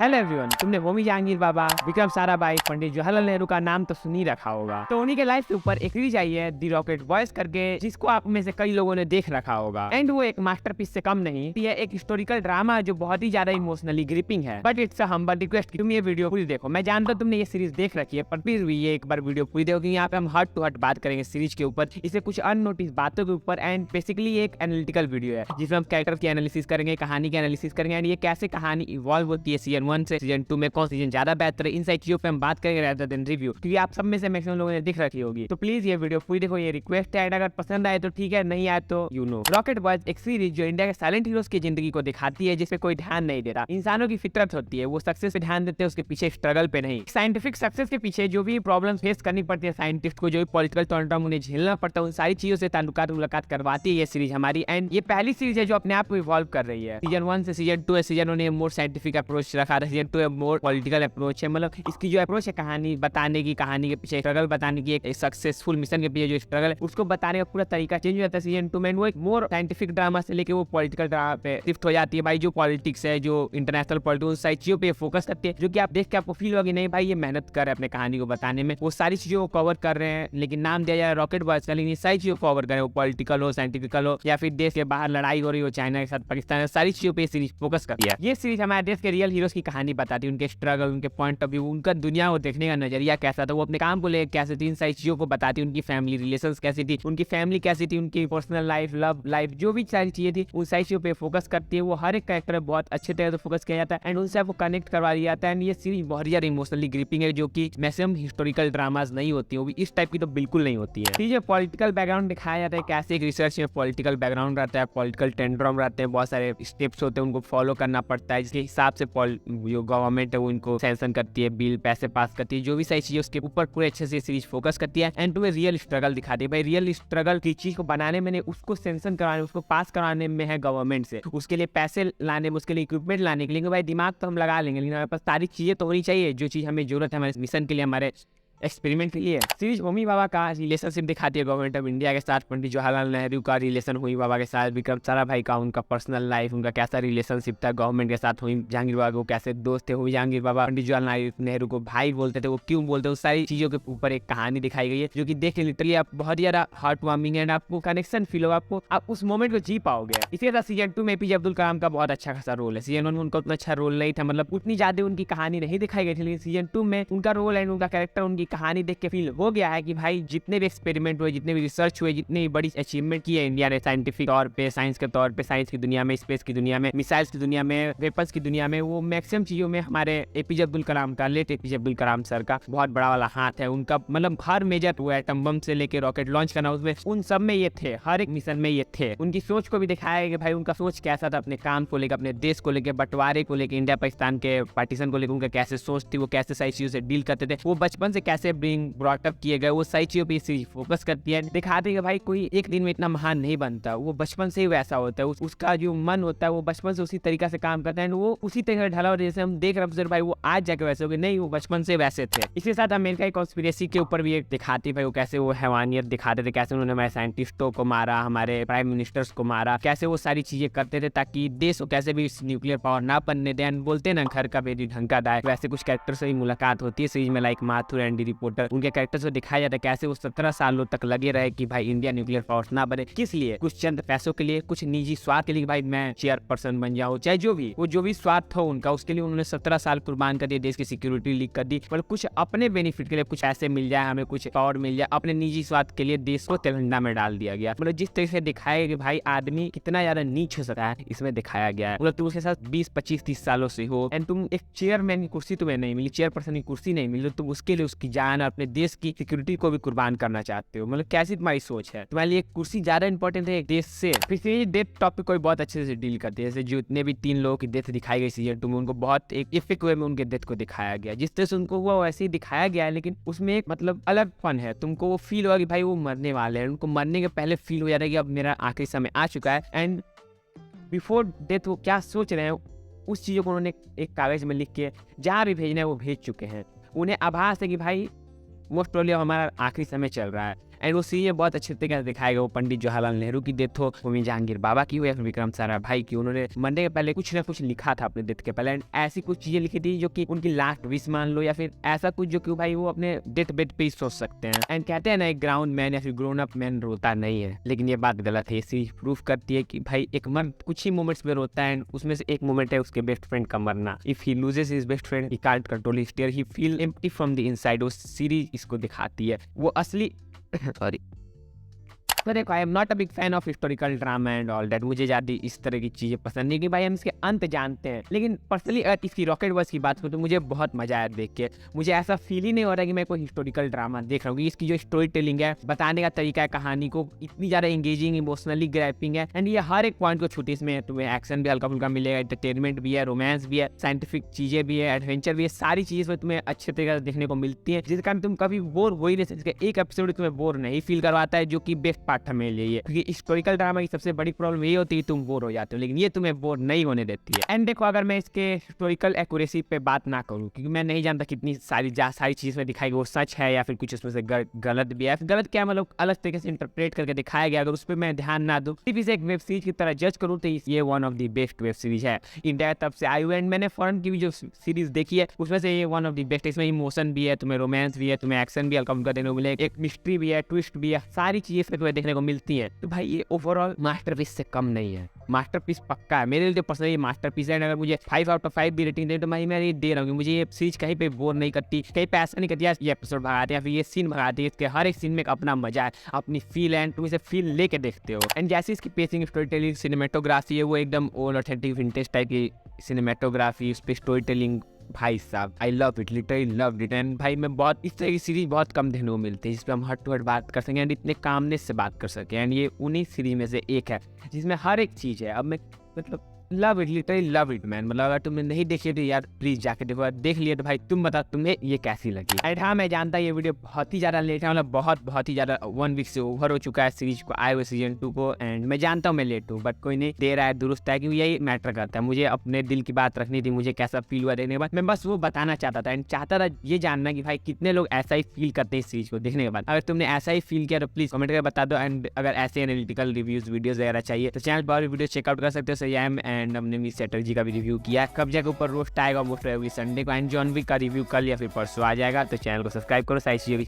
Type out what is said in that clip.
Hello everyone, तुमने होमी जहांगीर बाबा, विक्रम साराभाई, पंडित जवाहरलाल नेहरू का नाम तो सुन ही रखा होगा। तो उन्हीं के लाइफ के ऊपर एक सीरीज आई है दी रॉकेट बॉयज करके, जिसको आप में से कई लोगों ने देख रखा होगा। एंड वो एक मास्टरपीस से कम नहीं, ये एक हिस्टोरिकल ड्रामा जो बहुत ही ज्यादा इमोशनली ग्रिपिंग है। But it's a humble request कि तुम ये वीडियो पूरी देखो। मैं जानता हूं तुमने ये सीरीज देख रखी है, पर प्लीज ये एक बार वीडियो पूरी देखो, क्योंकि यहाँ पे हम हर्ट टू हर्ट बात करेंगे सीरीज के ऊपर, इसे कुछ अननोटिस बातों के ऊपर। एंड बेसिकली एक एनालिटिकल वीडियो है जिसमें हम कैरेक्टर की एनालिसिस करेंगे, कहानी की एनालिसिस करेंगे, एंड ये कैसे कहानी इवॉल्व होती है सीजन 1 से सीजन 2 में, कौन सीजन ज्यादा बेहतर है, इन सारी चीजों पे हम बात करेंगे rather than रिव्यू, क्योंकि आप सब में से मैक्सिमम लोगों ने दिख रखी होगी। तो प्लीज ये वीडियो पूरी देखो, ये रिक्वेस्ट है। अगर पसंद आए तो ठीक है, नहीं आए तो यू नो। रॉकेट बॉयज एक सीरीज जो इंडिया के साइलेंट हीरोज की जिंदगी को दिखाती है, जिसपे कोई ध्यान नहीं देता। इंसानों की फितरत होती है, वो सक्सेस पे ध्यान देते हैं, उसके पीछे स्ट्रगल पे नहीं। साइंटिफिक सक्सेस के पीछे जो भी प्रॉब्लम फेस करनी पड़ती है साइंटिस्ट को, जो भी पॉलिटिकल टर्म उन्हें झेलना पड़ता है, उन सारी चीजों से ताल्लुकात मुलाकात करवाती है ये सीरीज हमारी। एंड ये पहली सीरीज है जो अपने आप को इवॉल्व कर रही है। सीजन 1 से सीजन 2 है, सीजन 1 ने मोर साइंटिफिक अप्रोच रखा था, सीजन 2 है मोर पॉलिटिकल अप्रोच है। मतलब इसकी जो अप्रोच है कहानी बताने की, कहानी के पीछे स्ट्रगल बताने की, एक सक्सेसफुल मिशन के पीछे जो स्ट्रगल है उसको बताने का पूरा तरीका चेंज हो जाता है सीजन 2 में। वो एक मोर साइंटिफिक ड्रामा से लेके वो पॉलिटिकल ड्रामा पे शिफ्ट हो जाती है। भाई जो पॉलिटिक्स है, जो इंटरनेशनल पॉलिटिक्स, उन सारी चीजों पे फोकस करती है, जो कि आप देख के आपको फील होगी नहीं भाई ये मेहनत कर रहे हैं अपने कहानी को बताने में। वो सारी चीजों को कवर कर रहे हैं, लेकिन नाम दिया जाए रॉकेट बॉयज का, लेकिन ये सारी चीजों को कवर करें, वो पॉलिटिकल हो, साइंटिफिकल हो, या फिर देश के बाहर लड़ाई हो रही हो, चाइना के साथ पाकिस्तान, सारी चीजों पे सीरीज फोकस करती है। ये सीरीज हमारे देश के रियल हीरोज की कहानी बताती है, उनके स्ट्रगल, उनके पॉइंट ऑफ व्यू, उनका दुनिया को देखने का नजरिया कैसा था, वो अपने काम को लेकर कैसे थी, इन सारी चीजों को बताती है। उनकी फैमिली रिलेशंस कैसी थी, उनकी फैमिली कैसी थी, उनकी पर्सनल लाइफ, लव लाइफ, जो भी सारी चीजें थी, उन सारी चीजों पे फोकस करती है। वो हर एक कैरेक्टर बहुत अच्छे तरह से फोकस किया जाता है एंड उनसे आपको कनेक्ट करवा दिया जाता है। एंड ये सीरीज बहुत ज्यादा इमोशनली ग्रिपिंग है, जो कि मैक्सिमम हिस्टोरिकल ड्रामाज नहीं होती है, वो भी इस टाइप की तो बिल्कुल नहीं होती है। चीजें पॉलिटिकल बैकग्राउंड दिखाया जाता है, कैसे एक रिसर्च में पॉलिटिकल बैकग्राउंड रहता है, पॉलिटिकल टेंड्रम रहते हैं, बहुत सारे स्टेप्स होते हैं, उनको फॉलो करना पड़ता है, जिसके हिसाब से जो गवर्नमेंट है वो इनको सैंक्शन करती है, बिल पैसे पास करती है, जो भी सही चीजें उसके ऊपर पूरे अच्छे से सीरीज फोकस करती है। And to a real struggle दिखाती है। भाई रियल स्ट्रगल की चीज को बनाने में, उसको सैंक्शन कराने, उसको पास कराने में है गवर्नमेंट से, उसके लिए पैसे लाने में, उसके लिए इक्विपमेंट लाने के लिए भाई दिमाग तो हम लगा लेंगे, लेकिन हमारे पास सारी चीजें तो होनी चाहिए, जो चीज हमें जरूरत है हमारे मिशन के लिए, हमारे एक्सपेरिमेंट के लिए। सीरीज होमी बाबा का रिलेशनशिप दिखाती है गवर्नमेंट ऑफ इंडिया के साथ, पंडित जवाहरलाल नेहरू का रिलेशन होमी बाबा के साथ, विक्रम साराभाई का उनका पर्सनल लाइफ, उनका कैसा रिलेशनशिप था गवर्नमेंट के साथ, होमी जहांगीर बाबा को कैसे दोस्त थे होमी जहांगीर बाबा, पंडित जवाहरलाल नेहरू को भाई बोलते थे, वो क्यों बोलते, उस सारी चीजों के ऊपर एक कहानी दिखाई गई है, जो कि देख के लिटरली आप बहुत ज्यादा हार्ट वार्मिंग है, आपको कनेक्शन फील होगा, आपको आप उस मोमेंट को जी पाओगे। इसी तरह सीजन 2 में एपीजे अब्दुल कलाम का बहुत अच्छा खासा रोल है। सीजन 1 में उनका उतना अच्छा रोल नहीं था, मतलब उतनी ज्यादा उनकी कहानी नहीं दिखाई गई थी, लेकिन सीजन 2 में उनका रोल एंड उनका कैरेक्टर, उनकी कहानी देख के फील हो गया है कि भाई जितने भी एक्सपेरिमेंट हुए, जितने भी रिसर्च हुए, जितनी बड़ी अचीवमेंट की है इंडिया ने साइंटिफिक तौर पे, साइंस के तौर पे, साइंस की दुनिया में, स्पेस की दुनिया में, मिसाइल्स की दुनिया में, वेपन्स की दुनिया में, वो मैक्सिमम चीजों में हमारे एपीजे अब्दुल कलाम का, late APJ Abdul Kalam sir का बहुत बड़ा वाला हाथ है। उनका मतलब हर मेजर वो एटम बम से लेके रॉकेट लॉन्च करना, उसमें उन सब में ये थे, हर एक मिशन में ये थे। उनकी सोच को भी दिखाया कि भाई उनका सोच कैसा था अपने काम को लेकर, अपने देश को लेकर, बंटवारे को लेकर, इंडिया पाकिस्तान के पार्टीशन को लेकर उनका कैसे सोच थी, वो कैसे सारी चीजों से डील करते थे, वो बचपन से कैसे ब्रॉटअप किए गए, वो सही चीजों पे सीरीज फोकस करती है। दिखाती है कि भाई कोई एक दिन में इतना महान नहीं बनता, वो बचपन से ही वैसा होता है, उसका जो मन होता है वो बचपन से उसी तरीका से काम करता है, वो उसी तरीके से ढला हो, जैसे हम देख रहे हैं भाई वो आज जाके वैसे हो गए, नहीं वो बचपन से वैसे थे। इसके साथ अमेरिका की कॉन्स्पिरेसी के ऊपर भी एक दिखाती भाई वो कैसे वो हैवानियत दिखाते थे, कैसे उन्होंने हमारे साइंटिस्टों को मारा, हमारे प्राइम मिनिस्टर्स को मारा, कैसे वो सारी चीजें करते थे ताकि देश को कैसे भी न्यूक्लियर पावर ना बनने दें। बोलते ना घर का बेटी ढंग का दाए, वैसे कुछ कैरेक्टर से ही मुलाकात होती है सीरीज में, लाइक माथुर एंड रिपोर्टर, उनके कैरेक्टर से दिखाया जाता है कैसे वो 17 सालों तक लगे रहे कि भाई इंडिया न्यूक्लियर पावर ना बने। किस लिए? कुछ चंद पैसों के लिए, कुछ निजी स्वार्थ के लिए, भाई मैं चेयरपर्सन बन जाऊं, चाहे जो भी स्वार्थ हो उनका, उसके लिए उन्होंने 17 साल कुर्बान कर दिए, देश की सिक्योरिटी लीक कर दी, मतलब कुछ अपने बेनिफिट के लिए, कुछ ऐसे मिल जाए हमें, कुछ पावर मिल जाए, अपने निजी स्वार्थ के लिए देश को तेलंगाना में डाल दिया गया। मतलब जिस तरह से दिखाया कि भाई आदमी कितना ज्यादा नीच हो सकता है, इसमें दिखाया गया है। मतलब तुम उसके साथ 20, 25, 30 सालों से हो एंड तुम एक चेयरमैन की कुर्सी तुम्हें नहीं मिली, चेयरपर्सन की कुर्सी नहीं मिली, तुम उसके लिए उसकी जान और अपने देश की सिक्योरिटी को भी कुर्बान करना चाहते हो। मतलब कैसी तुम्हारी सोच है? तुम्हारे लिए कुर्सी ज्यादा इंपॉर्टेंट है एक देश से? फिर डेथ टॉपिक को बहुत अच्छे से डील करते हैं, जैसे जितने भी 3 लोगों की डेथ दिखाई गई सीजन 2 में, उनको बहुत एक इफेक्ट वे में उनके डेथ को दिखाया गया, जिस तरह से उनको हुआ वैसे ही दिखाया गया है, लेकिन उसमें एक मतलब अलग फन है। तुमको वो फील होगा कि भाई वो मरने वाले हैं, उनको मरने के पहले फील हो जा रहा है कि अब मेरा आखिरी समय आ चुका है, एंड बिफोर डेथ वो क्या सोच रहे हैं, उस चीज़ों को उन्होंने एक कागज में लिख के जहाँ भी भेजना है वो भेज चुके हैं। उन्हें आभास है कि भाई मोस्ट प्रोबेबली हमारा आखिरी समय चल रहा है, एंड वो सीरीज में बहुत अच्छे तरीके से दिखाया गया। वो पंडित जवाहरलाल नेहरू की डेथ हो, होमी जहांगीर बाबा की हो या फिर विक्रम साराभाई की, उन्होंने मरने के पहले कुछ ना कुछ लिखा था अपने डेथ के पहले, एंड ऐसी कुछ चीजें लिखी थी जो कि उनकी लास्ट विश मान लो, या फिर ऐसा कुछ जो कि भाई वो अपने डेथ बेड पे ही सोच सकते हैं। एंड कहते हैं ना, एक ग्राउंड मैन या फिर ग्रोन अप मैन रोता नहीं है, लेकिन ये बात गलत है। ये सीरीज प्रूफ करती है कि भाई एक मर्द कुछ ही मोमेंट्स में रोता है, एंड उसमें से एक मोमेंट है उसके बेस्ट फ्रेंड का मरना। If he loses his best friend he can't control his tear, he feel empty from the inside. वो सीरीज इसको दिखाती है। वो असली सॉरी तो देखो, I am not a big fan of historical drama and all that. मुझे ज़्यादा इस तरह की चीज़ें पसंद नहीं कि भाई हम इसके अंत जानते हैं, लेकिन पर्सनली अगर इसकी रॉकेट बस की बात करूँ तो मुझे बहुत मजा आया देख के। मुझे ऐसा फील ही नहीं हो रहा कि मैं कोई हिस्टोरिकल ड्रामा देख रहा हूँ। इसकी जो स्टोरी टेलिंग है, बताने का तरीका है कहानी को, इतनी ज़्यादा इंगेजिंग, इमोशनली ग्रैपिंग है, एंड ये हर एक पॉइंट को छूटी। इसमें तुम्हें एक्शन भी हल्का फुल्का मिलेगा, एंटरटेनमेंट भी है, रोमांस भी है, साइंटिफिक चीज़ें भी है, एडवेंचर भी है, सारी चीज़ें तुम्हें अच्छे तरीके से देखने को मिलती है, जिसके कारण तुम कभी बोर हो ही नहीं सकते। एक एपिसोड तुम्हें बोर नहीं फील करवाता है, जो कि बेस्ट पार्ट है मेरे लिए। क्योंकि हिस्टोरिकल ड्रामा की सबसे बड़ी प्रॉब्लम ये होती है तुम बोर हो जाते हो, लेकिन ये तुम्हें बोर नहीं होने देती है। एंड देखो, अगर मैं इसके हिस्टोरिकल एक्यूरेसी पे बात ना करूँ, क्योंकि मैं नहीं जानता कितनी सारी चीज़ में दिखाई वो सच है या फिर कुछ उसमें से गलत भी है। गलत क्या मतलब अलग तरीके से इंटरप्रेट करके दिखाया गया, अगर उस पर मैं ध्यान ना दूँ, सिर्फ इसे एक वेब सीरीज की तरह जज करूँ, तो ये one of the best web series है इंडिया तब से आई हुई। एंड मैंने फॉरेन की भी जो सीरीज देखी है उसमें से ये वन ऑफ द बेस्ट। इसमें इमोशन भी है, तुम्हें रोमांस भी है, तुम्हें एक्शन भी हल्का फुल्का देखने को मिले, एक मिस्ट्री भी है, ट्विस्ट भी है, सारी चीजें इसमें तुम्हें देखने को मिलती है। तो भाई ये ओवरऑल मास्टरपीस से कम नहीं है, मास्टरपीस पक्का है मेरे लिए। पर्सनली मास्टरपीस है। अगर मुझे 5 आउट ऑफ 5 भी रेटिंग दे तो मैं ये दे रहा हूँ। मुझे ये सीरीज कहीं पे बोर नहीं करती, कहीं पे ऐसा नहीं करती यार ये एपिसोड भगाते या फिर ये सीन भगाते। इसके हर एक सीन में अपना मजा है, अपनी फील है, तुम इसे फील लेके देखते हो। एंड जैसे इसकी पेसिंग, स्टोरी टेलिंग, सिनेमेटोग्राफी है, वो एकदम ओल्ड ऑथेंटिक विंटेज टाइप की सिनेमेटोग्राफी, उस पर स्टोरी टेलिंग, भाई साहब I love it, literally love it. And भाई मैं बहुत इस तरह की सीरीज बहुत कम देखने को मिलती है जिसपे हम हट टू हट बात कर सकें एंड इतने कामनेस से बात कर सकें। एंड ये उन्हीं सीरीज में से एक है जिसमें हर एक चीज़ है। अब मैं मतलब love it, literally love it man. मतलब अगर तुमने नहीं देखी तो यार प्लीज जाके देखो, देख लिया तो भाई तुम बता तुम्हें ये कैसी लगी। एंड हाँ, मैं जानता ये वीडियो बहुत ही ज़्यादा लेट है, मतलब बहुत ही ज़्यादा 1 वीक से ओवर हो चुका है सीरीज को आए हुए सीजन 2 को। एंड मैं जानता हूँ मैं लेट हूँ, बट कोई नहीं, दे रहा है दुरुस्त है, क्योंकि यही मैटर करता है। मुझे अपने दिल की बात रखनी थी, मुझे कैसा फील हुआ देखने के बाद, मैं बस वो बताना चाहता था। एंड चाहता था ये जानना कि भाई कितने लोग ऐसा ही फील करते हैं इस सीरीज को देखने के बाद। अगर तुमने ऐसा ही फील किया तो प्लीज कमेंट करके बता दो। एंड अगर ऐसे एनालिटिकल रिव्यूज वीडियोज वगैरह चाहिए तो चैनल पर वीडियो चेकआउट कर सकते हो। सयाम एंड हमने मिस जी का भी रिव्यू किया। कब्जा के ऊपर रोस्ट आएगा, वो संडे को। एंड जॉन विक का रिव्यू कल या फिर परसों आ जाएगा, तो चैनल को सब्सक्राइब करो, सारी चीजें